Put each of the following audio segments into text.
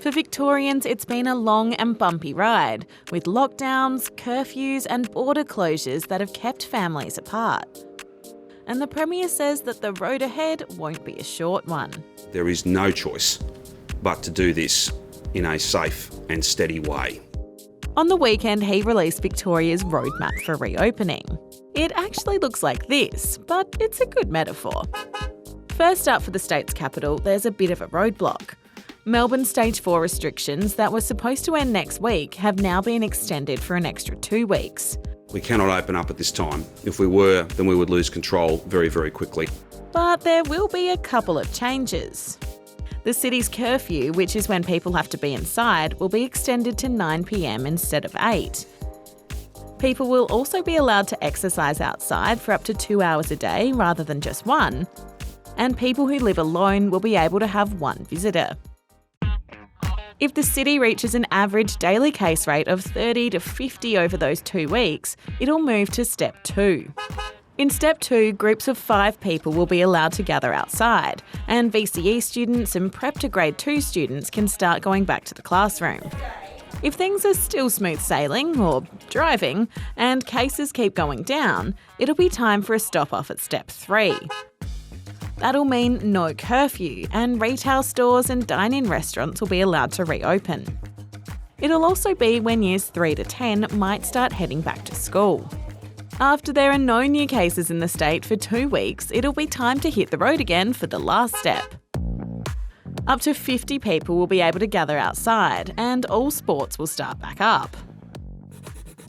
For Victorians, it's been a long and bumpy ride, with lockdowns, curfews and border closures that have kept families apart. And the Premier says that the road ahead won't be a short one. There is no choice but to do this in a safe and steady way. On the weekend, he released Victoria's roadmap for reopening. It actually looks like this, but it's a good metaphor. First up for the state's capital, there's a bit of a roadblock. Melbourne Stage 4 restrictions that were supposed to end next week have now been extended for an extra 2 weeks. We cannot open up at this time. If we were, then we would lose control very, very quickly. But there will be a couple of changes. The city's curfew, which is when people have to be inside, will be extended to 9 p.m. instead of 8. People will also be allowed to exercise outside for up to 2 hours a day rather than just 1. And people who live alone will be able to have 1 visitor. If the city reaches an average daily case rate of 30 to 50 over those 2 weeks, it'll move to Step 2. In Step 2, groups of 5 people will be allowed to gather outside, and VCE students and Prep to Grade 2 students can start going back to the classroom. If things are still smooth sailing, or driving, and cases keep going down, it'll be time for a stop-off at Step 3. That'll mean no curfew, and retail stores and dine-in restaurants will be allowed to reopen. It'll also be when years 3 to 10 might start heading back to school. After there are no new cases in the state for 2 weeks, it'll be time to hit the road again for the last step. Up to 50 people will be able to gather outside, and all sports will start back up.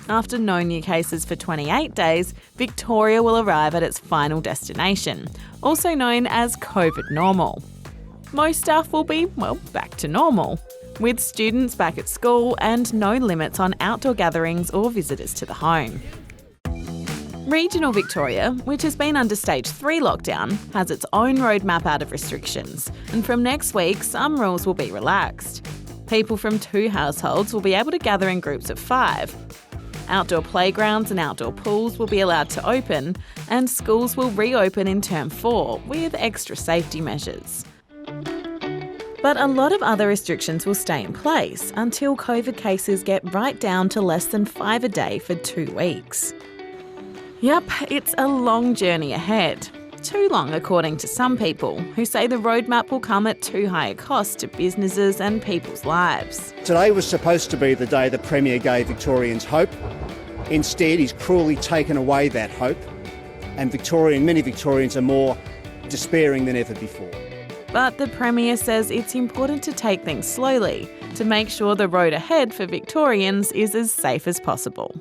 After no new cases for 28 days, Victoria will arrive at its final destination, also known as COVID normal. Most stuff will be, back to normal, with students back at school and no limits on outdoor gatherings or visitors to the home. Regional Victoria, which has been under Stage 3 lockdown, has its own roadmap out of restrictions, and from next week, some rules will be relaxed. People from 2 households will be able to gather in groups of 5. Outdoor playgrounds and outdoor pools will be allowed to open, and schools will reopen in Term 4 with extra safety measures. But a lot of other restrictions will stay in place until COVID cases get right down to less than 5 a day for 2 weeks. Yep, it's a long journey ahead. Too long, according to some people, who say the roadmap will come at too high a cost to businesses and people's lives. Today was supposed to be the day the Premier gave Victorians hope. Instead, he's cruelly taken away that hope, and many Victorians are more despairing than ever before. But the Premier says it's important to take things slowly to make sure the road ahead for Victorians is as safe as possible.